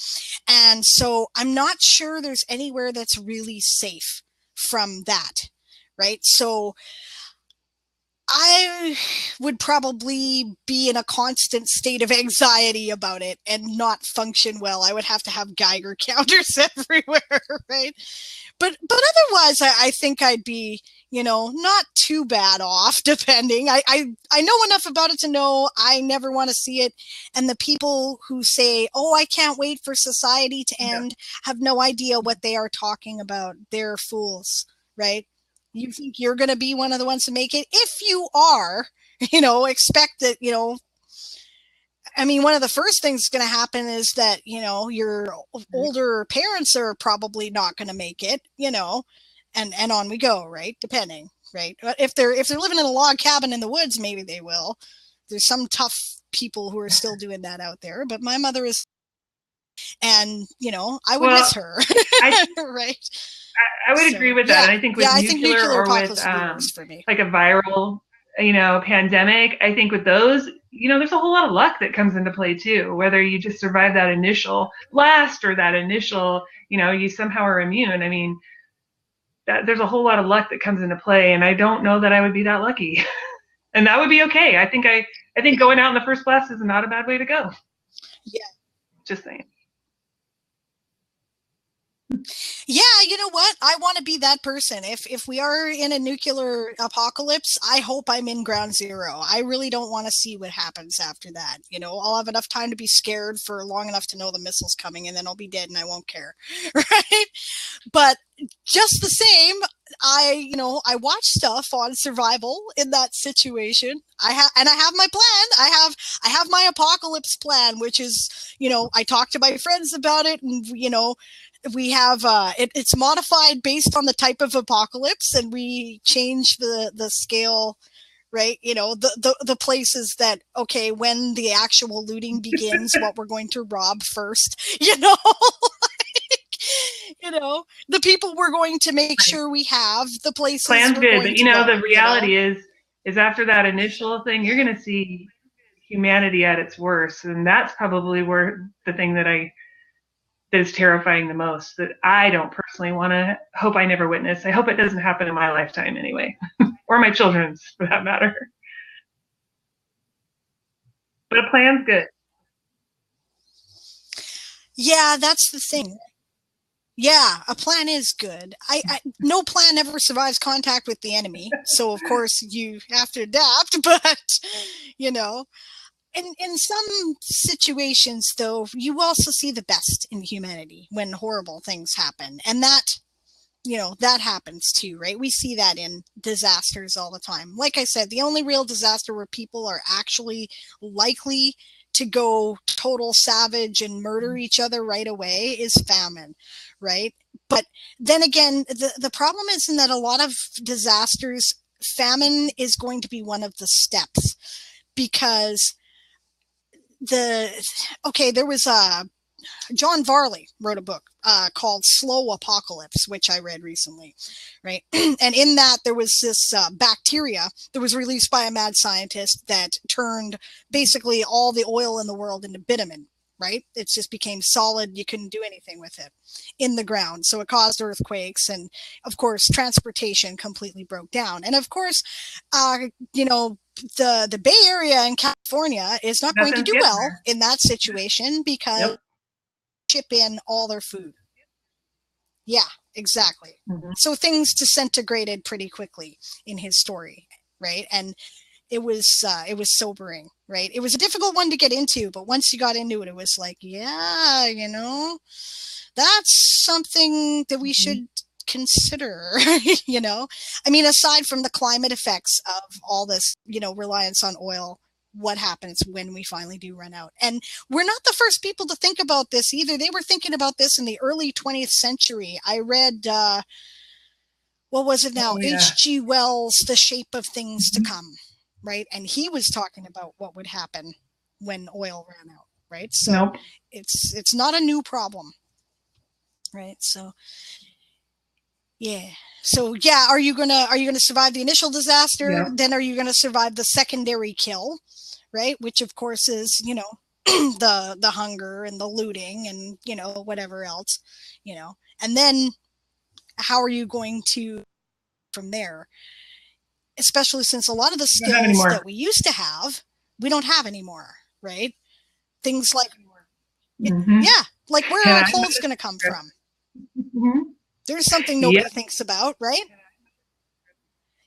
And so I'm not sure there's anywhere that's really safe from that, right? So I would probably be in a constant state of anxiety about it and not function well. I would have to have Geiger counters everywhere, right? But otherwise, I think I'd be, you know, not too bad off, depending. I know enough about it to know I never want to see it. And the people who say, oh, I can't wait for society to end, have no idea what they are talking about. They're fools, right? You think you're going to be one of the ones to make it? If you are, you know, expect that, you know, I mean, one of the first things going to happen is that, you know, your older parents are probably not going to make it, you know, and on we go, right? Depending, right? If they're living in a log cabin in the woods, maybe they will. There's some tough people who are still doing that out there, but my mother is, and, you know, I would miss her, right? I would agree with that. And I think with nuclear or with like a viral, you know, pandemic, I think with those, you know, there's a whole lot of luck that comes into play too, whether you just survive that initial blast or that initial, you know, you somehow are immune. I mean, there's a whole lot of luck that comes into play, and I don't know that I would be that lucky. And that would be okay. I think going out in the first class is not a bad way to go. Yeah. Just saying. Yeah, you know what? I want to be that person. If we are in a nuclear apocalypse, I hope I'm in ground zero. I really don't want to see what happens after that. You know, I'll have enough time to be scared for long enough to know the missile's coming, and then I'll be dead and I won't care. Right? But just the same, I watch stuff on survival in that situation. I have my plan. I have my apocalypse plan, which is, I talk to my friends about it, and we have it's modified based on the type of apocalypse, and we change the scale, right? The places that, okay, when the actual looting begins, what we're going to rob first, the people we're going to make sure we have, the places. Plan's good, but the reality is after that initial thing, you're going to see humanity at its worst, and that's probably where the thing that is terrifying the most, that I don't personally hope I never witness. I hope it doesn't happen in my lifetime anyway, or my children's for that matter. But a plan's good. Yeah, that's the thing. Yeah, a plan is good. No plan ever survives contact with the enemy, so of course you have to adapt. But in some situations, though, you also see the best in humanity when horrible things happen, and that happens too, right? We see that in disasters all the time. Like I said, the only real disaster where people are actually likely to go total savage and murder each other right away is famine, right? But then again, the problem is in that a lot of disasters, famine is going to be one of the steps, because there was John Varley wrote a book called Slow Apocalypse, which I read recently, right? And in that, there was this bacteria that was released by a mad scientist that turned basically all the oil in the world into bitumen, right? It just became solid. You couldn't do anything with it in the ground. So it caused earthquakes. And of course, transportation completely broke down. And of course, the Bay Area in California is not going to do well in that situation, because ship in all their food. Yeah, exactly. Mm-hmm. So things disintegrated pretty quickly in his story, right? And it was sobering, right? It was a difficult one to get into, but once you got into it, it was like, yeah, that's something that we should consider. I mean, aside from the climate effects of all this, reliance on oil, what happens when we finally do run out? And we're not the first people to think about this either. They were thinking about this in the early 20th century. I read, what was it now? H.G. Wells' The Shape of Things to Come, right? And he was talking about what would happen when oil ran out, right? So it's not a new problem, right? So yeah. So yeah, are you gonna survive the initial disaster? Yeah. Then are you gonna survive the secondary kill, right? Which of course is, the hunger and the looting and, whatever else, and then how are you going to from there? Especially since a lot of the skills that we used to have, we don't have anymore, right? Things like, like where are our clothes going to come from? Mm-hmm. There's something nobody thinks about, right?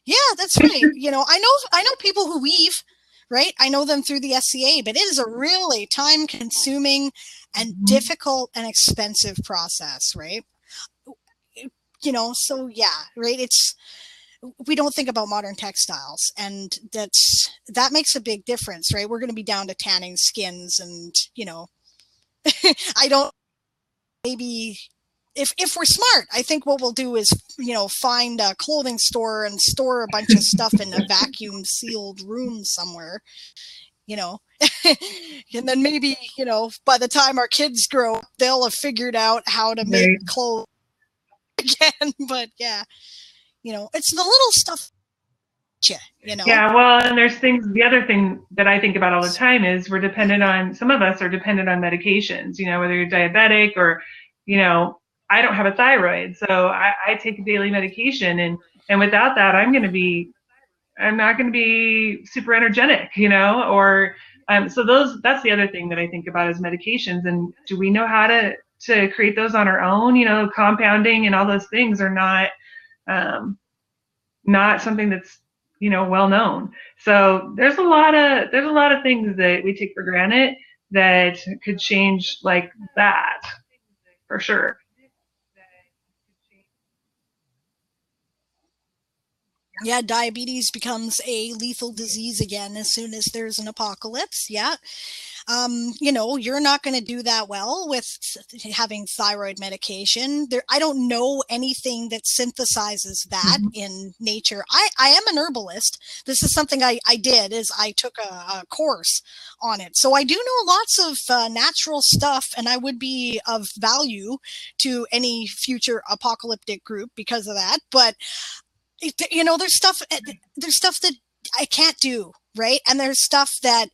Yeah, that's right. I know people who weave, right? I know them through the SCA, but it is a really time-consuming and difficult and expensive process, right? So yeah, right? We don't think about modern textiles, and that makes a big difference, right? We're going to be down to tanning skins, and I don't, maybe if we're smart, I think what we'll do is find a clothing store and store a bunch of stuff in a vacuum sealed room somewhere, and then maybe by the time our kids grow up, they'll have figured out how to make clothes again. But yeah, it's the little stuff. Yeah, well, and there's things. The other thing that I think about all the time is some of us are dependent on medications. Whether you're diabetic or, I don't have a thyroid, so I take a daily medication, and without that, I'm going to be not going to be super energetic, you know, or so that's the other thing that I think about is medications. And do we know how to create those on our own? You know, compounding and all those things are not something that's, you know, well known. So there's a lot of things that we take for granted that could change like that, for sure. Yeah, diabetes becomes a lethal disease again as soon as there's an apocalypse. Yeah. You know, you're not going to do that well with having thyroid medication. I don't know anything that synthesizes that in nature. I am an herbalist. This is something I did, is I took a course on it. So I do know lots of natural stuff, and I would be of value to any future apocalyptic group because of that. But you know, there's stuff that I can't do, right? And there's stuff that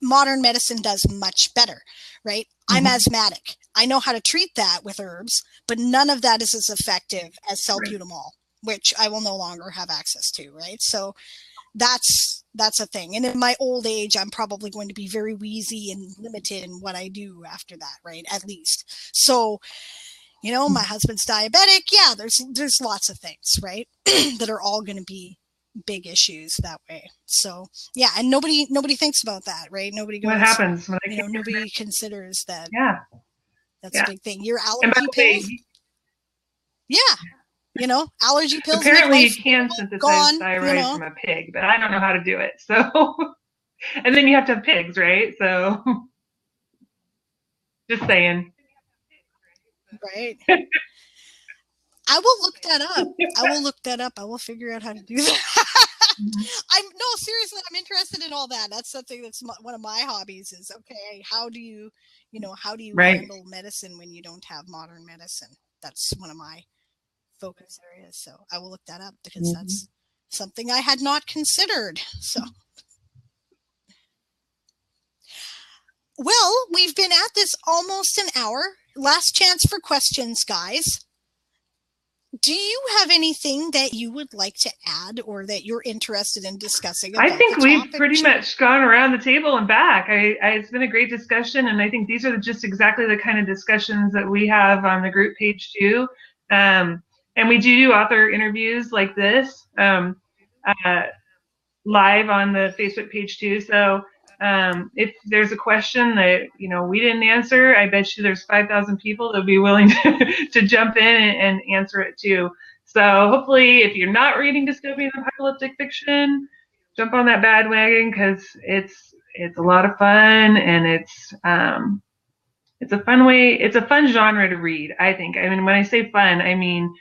modern medicine does much better, right? I'm asthmatic. I know how to treat that with herbs, but none of that is as effective as salbutamol, which I will no longer have access to, right? So that's a thing. And in my old age, I'm probably going to be very wheezy and limited in what I do after that, right? At least. So, you know, my husband's diabetic. Yeah, there's lots of things, right? that are all going to be big issues that way. So yeah, and nobody thinks about that, right? Nobody goes, what happens when nobody considers that. Yeah, that's a big thing. Your allergy pills. Yeah, you know, allergy pills. Apparently, you can synthesize thyroid from a pig, but I don't know how to do it. So, and then you have to have pigs, right? So, just saying. Right. I will look that up. I will figure out how to do that. Seriously, I'm interested in all that. That's something that's one of my hobbies is, okay, how do you handle medicine when you don't have modern medicine? That's one of my focus areas. So I will look that up because that's something I had not considered. So, well, we've been at this almost an hour. Last chance for questions, guys. Do you have anything that you would like to add or that you're interested in discussing about I think we've pretty much gone around the table and back. It's been a great discussion, and I think these are just exactly the kind of discussions that we have on the group page too. And we do author interviews like this live on the Facebook page too. So if there's a question that, you know, we didn't answer, I bet you there's 5,000 people that would be willing to jump in and answer it too. So hopefully, if you're not reading dystopian apocalyptic fiction, jump on that bandwagon, because it's a lot of fun, and it's a fun genre to read, I think. I mean, when I say fun, I mean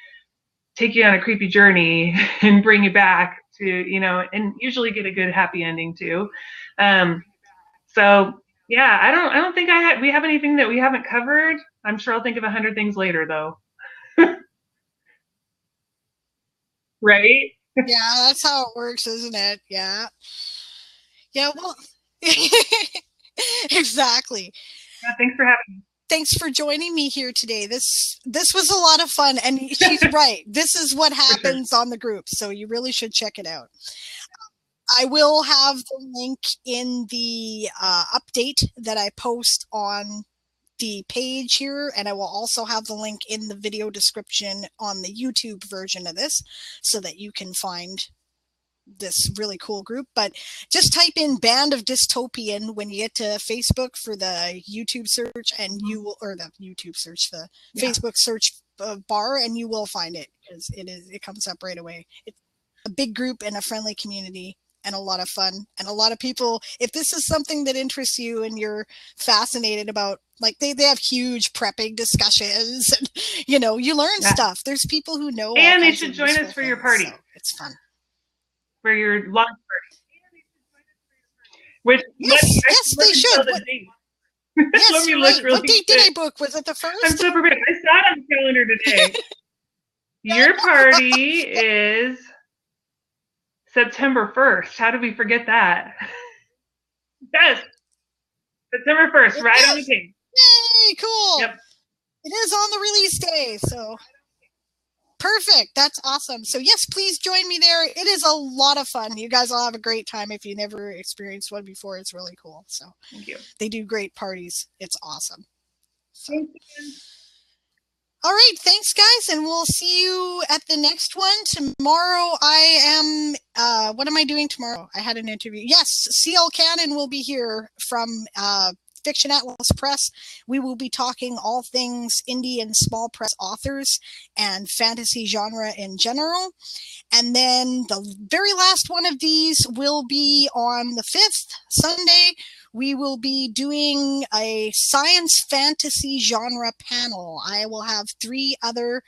take you on a creepy journey and bring you back to, you know, and usually get a good happy ending too. So yeah, I don't think we have anything that we haven't covered. I'm sure I'll think of 100 things later though. Right? Yeah, that's how it works, isn't it? Yeah. Yeah, well, exactly. Yeah, thanks for having me. Thanks for joining me here today. This was a lot of fun, and she's right. This is what happens on the group, so you really should check it out. I will have the link in the update that I post on the page here, and I will also have the link in the video description on the YouTube version of this so that you can find this really cool group. But just type in Band of Dystopian when you get to Facebook for the YouTube search, and you will, or the YouTube search, the Facebook search bar, and you will find it, because it comes up right away. It's a big group and a friendly community and a lot of fun, and a lot of people. If this is something that interests you and you're fascinated about, like they have huge prepping discussions, and you know, you learn stuff. There's people who know, and they should join us for your party. So it's fun. For your launch party. Which yes, they should. Yes, Let me right. look really what date did I book? Was it the 1st? I'm so prepared. I saw it on the calendar today. Your party is September 1st. How did we forget that? Yes. September 1st, right on the page. Yay, cool. Yep. It is on the release day, so perfect. That's awesome. So yes, please join me there. It is is a lot of fun. You guys will have a great time if you never experienced one before. It's really cool. So Thank you. They do great parties. It's awesome. So. Thank you. All right, thanks, guys, and we'll see you at the next one. Tomorrow I am, what am I doing tomorrow? I had an interview. Yes, C.L. Cannon will be here from Fiction Atlas Press. We will be talking all things indie and small press authors and fantasy genre in general. And then the very last one of these will be on the 5th, Sunday. We will be doing a science fantasy genre panel. I will have 4 other.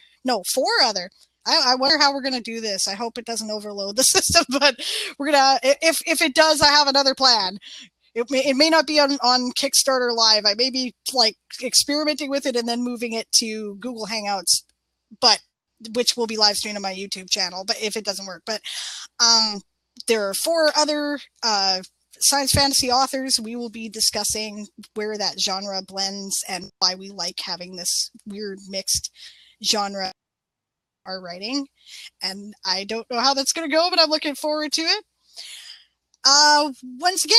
I wonder how we're going to do this. I hope it doesn't overload the system, but we're going to, if it does, I have another plan. It may not be on Kickstarter Live. I may be like experimenting with it and then moving it to Google Hangouts, which will be live streamed on my YouTube channel, but if it doesn't work. But there are 4 other science fantasy authors. We will be discussing where that genre blends and why we like having this weird mixed genre our writing. And I don't know how that's going to go, but I'm looking forward to it. Once again,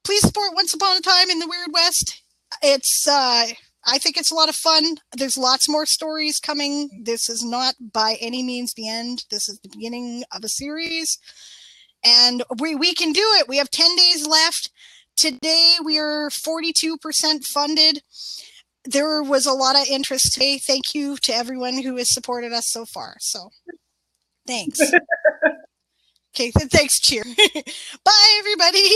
please support Once Upon a Time in the Wyrd West. It's I think it's a lot of fun. There's lots more stories coming. This is not by any means the end. This is the beginning of a series. And we can do it. We have 10 days left. Today we are 42% funded. There was a lot of interest today. Thank you to everyone who has supported us so far. So thanks. Okay, thanks, Cheer. Bye, everybody.